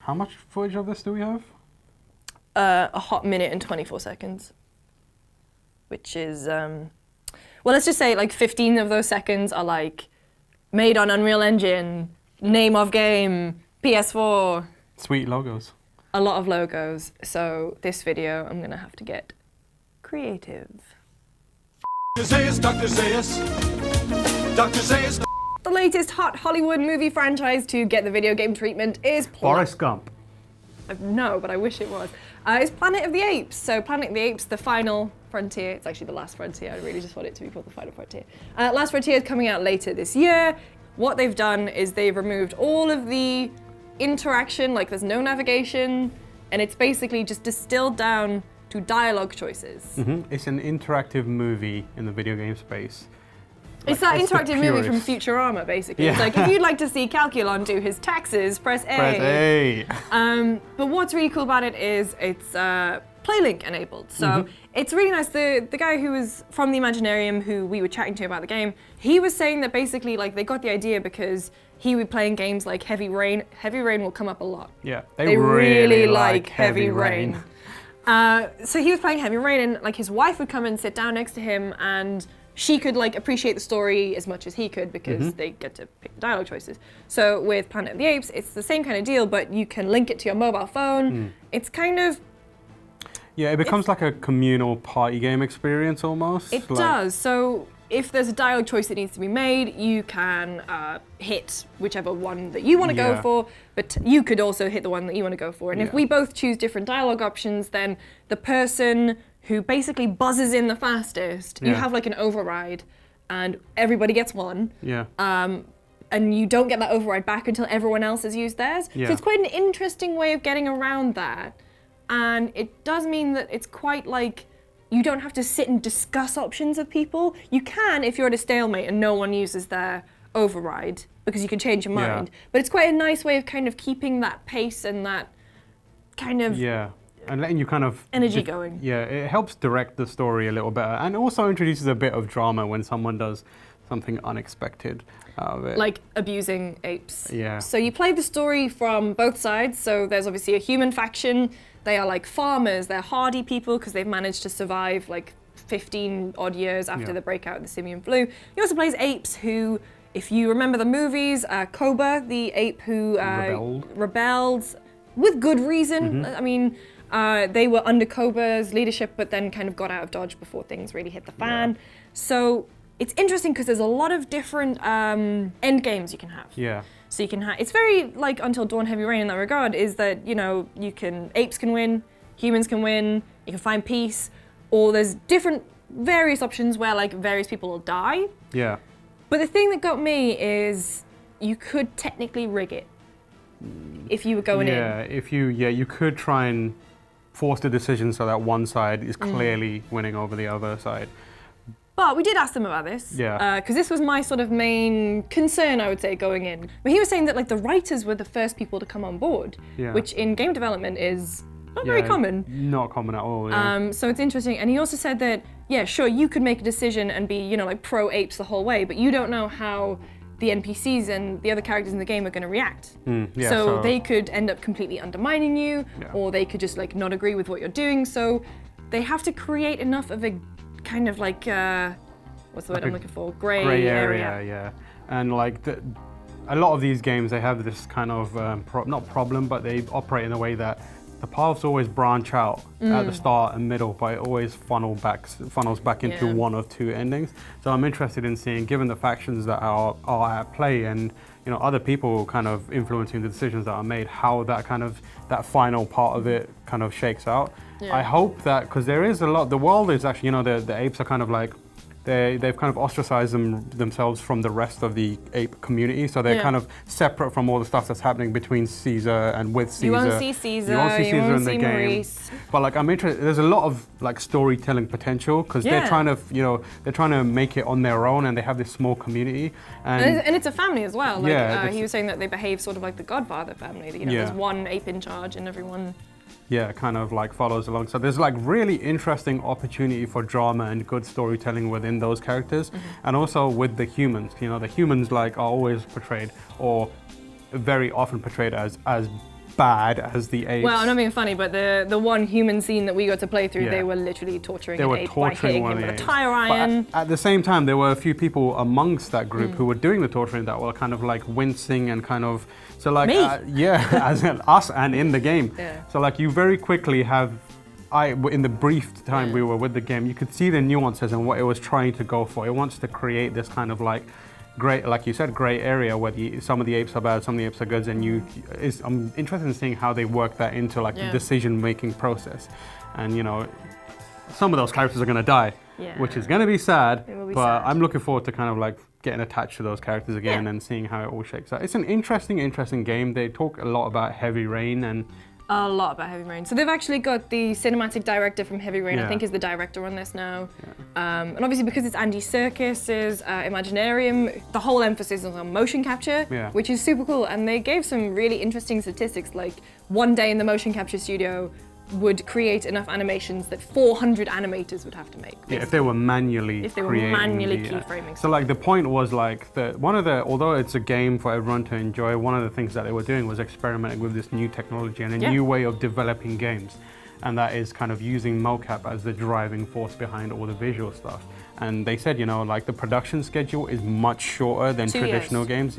How much footage of this do we have? A hot minute and 24 seconds, which is, well, let's just say like 15 of those seconds are like made on Unreal Engine, name of game, PS4. Sweet logos. A lot of logos. So this video, I'm gonna have to get creative. Dr. Zayas. Dr. Zayas. The latest hot Hollywood movie franchise to get the video game treatment is Forrest Gump. No, but I wish it was. It's Planet of the Apes. So Planet of the Apes, the final frontier. It's actually the last frontier. I really just want it to be called the final frontier. Last Frontier is coming out later this year. What they've done is they've removed all of the interaction, like there's no navigation, and it's basically just distilled down to dialogue choices. It's an interactive movie in the video game space. It's that interactive movie from Futurama, basically. Yeah. It's like, if you'd like to see Calculon do his taxes, press A. Press A. But what's really cool about it is it's PlayLink enabled. So it's really nice. The guy who was from the Imaginarium, who we were chatting to about the game, he was saying that basically like they got the idea because he would be playing games like Heavy Rain. Heavy Rain will come up a lot. Yeah, they really like Heavy Rain. So he was playing Heavy Rain, and like his wife would come and sit down next to him, and she could like appreciate the story as much as he could because they get to pick the dialogue choices. So with Planet of the Apes, it's the same kind of deal, but you can link it to your mobile phone. It's kind of... Yeah, it becomes like a communal party game experience almost. It does. So if there's a dialogue choice that needs to be made, you can hit whichever one that you want to go for, but you could also hit the one that you want to go for. And if we both choose different dialogue options, then the person who basically buzzes in the fastest, you have like an override, and everybody gets one. Yeah. And you don't get that override back until everyone else has used theirs. Yeah. So it's quite an interesting way of getting around that. And it does mean that it's quite like, you don't have to sit and discuss options with people. You can if you're at a stalemate and no one uses their override, because you can change your mind. But it's quite a nice way of kind of keeping that pace and that kind of and letting you kind of energy going. Yeah, it helps direct the story a little better, and also introduces a bit of drama when someone does something unexpected out of it. Like abusing apes. Yeah. So you play the story from both sides. So there's obviously a human faction. They are like farmers. They're hardy people because they've managed to survive like 15 odd years after the breakout of the simian flu. He also plays apes who, if you remember the movies, Koba, the ape who rebelled with good reason. I mean, they were under Koba's leadership, but then kind of got out of Dodge before things really hit the fan. So it's interesting because there's a lot of different end games you can have. Yeah. So you can have, it's very like Until Dawn Heavy Rain in that regard, is that, you know, apes can win, humans can win, you can find peace, or there's various options where like various people will die. Yeah. But the thing that got me is you could technically rig it if you were going in. Yeah, you could try and force the decision so that one side is clearly winning over the other side. But we did ask them about this. Yeah. Because this was my sort of main concern, I would say, going in. But he was saying that like the writers were the first people to come on board, which in game development is not very common. Not common at all. Yeah. So it's interesting. And he also said that, yeah, sure, you could make a decision and be, you know, like pro apes the whole way, but you don't know how the NPCs and the other characters in the game are going to react. So they could end up completely undermining you, or they could just like not agree with what you're doing. So they have to create enough of a kind of like, what's the word I'm looking for? Gray area. Yeah. And like a lot of these games, they have this kind of, not problem, but they operate in a way that the paths always branch out at the start and middle, but it always funnels back into one of two endings. So I'm interested in seeing, given the factions that are at play and, you know, other people kind of influencing the decisions that are made, how that final part of it kind of shakes out. I hope that, because there is a lot, the world is actually, you know, the apes are kind of like, they've kind of ostracized themselves from the rest of the ape community, so they're kind of separate from all the stuff that's happening between Caesar and with Caesar. You won't see Caesar, you won't see Caesar in the game. Maurice. But like, I'm interested, there's a lot of like storytelling potential, because they're trying to make it on their own, and they have this small community. And it's a family as well. Like, he was saying that they behave sort of like the Godfather family. You know, there's one ape in charge and everyone... Yeah, kind of like follows along. So there's like really interesting opportunity for drama and good storytelling within those characters, and also with the humans. You know, the humans like are always portrayed, or very often portrayed as bad as the apes. Well, I'm not being funny, but the one human scene that we got to play through, Yeah. they were literally torturing They an were ape by torturing hitting one him of with the a apes. tire But iron. at the same time, there were a few people amongst that group who were doing the torturing that were kind of like wincing and kind of so like Me? Yeah, as in us and in the game. Yeah. So like you very quickly have. In the brief time we were with the game, you could see the nuances and what it was trying to go for. It wants to create this kind of like gray, like you said, gray area where some of the apes are bad, some of the apes are good, and I'm interested in seeing how they work that into like the decision-making process. And you know, some of those characters are going to die, which is going to be sad. It will be but sad. I'm looking forward to kind of like getting attached to those characters again and seeing how it all shakes out. It's an interesting game. They talk a lot about Heavy Rain and. A lot about Heavy Rain. So they've actually got the cinematic director from Heavy Rain, I Yeah. think is the director on this now. And obviously because it's Andy Serkis' Imaginarium, the whole emphasis is on motion capture, which is super cool. And they gave some really interesting statistics, like one day in the motion capture studio would create enough animations that 400 animators would have to make. Yeah, if they were manually keyframing. So like the point was like although it's a game for everyone to enjoy, one of the things that they were doing was experimenting with this new technology and a new way of developing games. And that is kind of using mocap as the driving force behind all the visual stuff. And they said, you know, like the production schedule is much shorter than traditional games,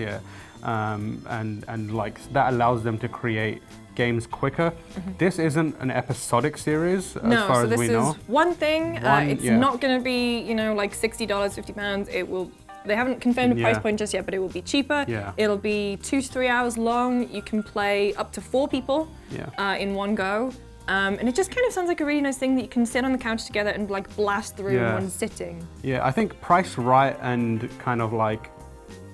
and like that allows them to create games quicker. This isn't an episodic series as far as we know. No, so this is one thing. It's not going to be, you know, like $60, £50. It will. They haven't confirmed a price point just yet, but it will be cheaper. It'll be 2 to 3 hours long. You can play up to 4 people in one go. And it just kind of sounds like a really nice thing that you can sit on the couch together and like blast through in one sitting. Yeah, I think priced right and kind of like,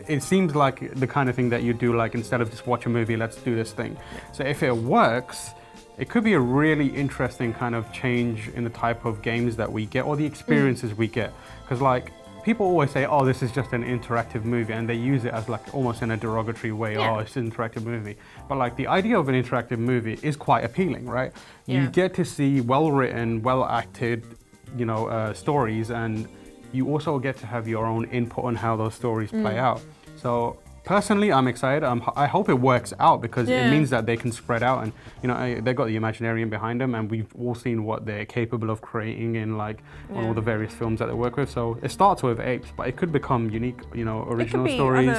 it seems like the kind of thing that you do, like instead of just watch a movie, let's do this thing. So if it works, it could be a really interesting kind of change in the type of games that we get or the experiences we get. Because like, people always say, oh, this is just an interactive movie, and they use it as like almost in a derogatory way, oh, it's an interactive movie. But like the idea of an interactive movie is quite appealing, right? You get to see well-written, well-acted, you know, stories, and you also get to have your own input on how those stories play out. So personally, I'm excited. I hope it works out because it means that they can spread out, and you know they've got the Imaginarium behind them, and we've all seen what they're capable of creating in like on all the various films that they work with. So it starts with Apes, but it could become unique, you know, original stories.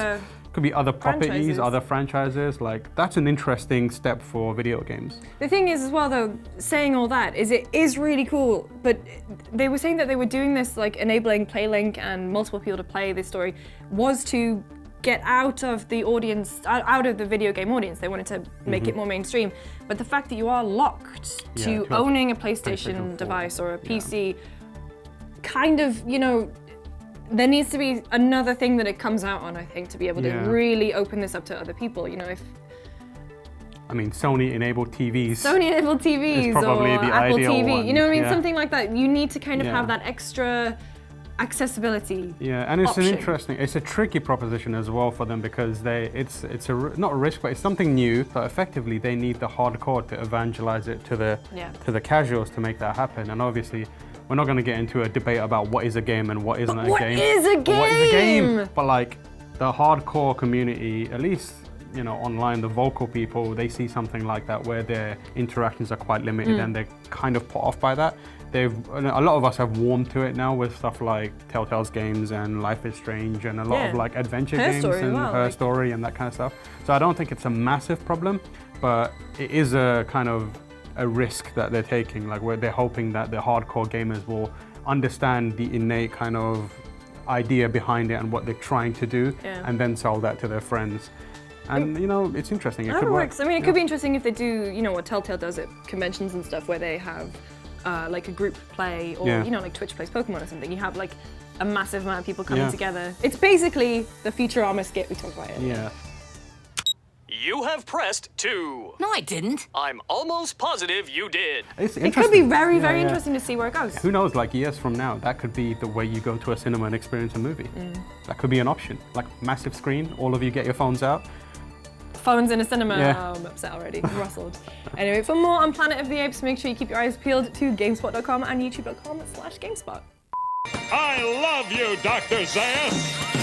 Could be other properties, other franchises. Like that's an interesting step for video games. The thing is as well though, saying all that is it is really cool, but they were saying that they were doing this like enabling PlayLink and multiple people to play this story was to get out of the audience, out of the video game audience. They wanted to make it more mainstream. But the fact that you are locked to owning a PlayStation device or a PC, kind of, you know, there needs to be another thing that it comes out on, I think, to be able to really open this up to other people. You know, if I mean, Sony-enabled TVs. Sony-enabled TVs is probably or the Apple ideal TV. one. You know what I mean? Something like that. You need to kind of have that extra accessibility. Yeah, and it's option. it's a tricky proposition as well for them because it's not a risk, but it's something new. But effectively, they need the hardcore to evangelize it to the casuals to make that happen. And obviously, we're not going to get into a debate about what is a game and what isn't a game. What is a game? But like the hardcore community, at least, you know, online, the vocal people, they see something like that where their interactions are quite limited and they're kind of put off by that. A lot of us have warmed to it now with stuff like Telltale's games and Life is Strange and a lot of like adventure games and Her Story and that kind of stuff. So I don't think it's a massive problem, but it is a kind of a risk that they're taking, like where they're hoping that the hardcore gamers will understand the innate kind of idea behind it and what they're trying to do and then sell that to their friends. And you know, it's interesting. It could work. I mean, it could be interesting if they do, you know, what Telltale does at conventions and stuff, where they have like a group play, or you know, like Twitch plays Pokemon or something. You have like a massive amount of people coming together. It's basically the Futurama skit we talked about earlier. Yeah. You have pressed 2. No, I didn't. I'm almost positive you did. It could be very, very interesting to see where it goes. Who knows, like years from now, that could be the way you go to a cinema and experience a movie. That could be an option. Like massive screen, all of you get your phones out. Phones in a cinema. Oh, I'm upset already. Rustled. Anyway, for more on Planet of the Apes, make sure you keep your eyes peeled to GameSpot.com and YouTube.com/GameSpot. I love you, Dr. Zayas.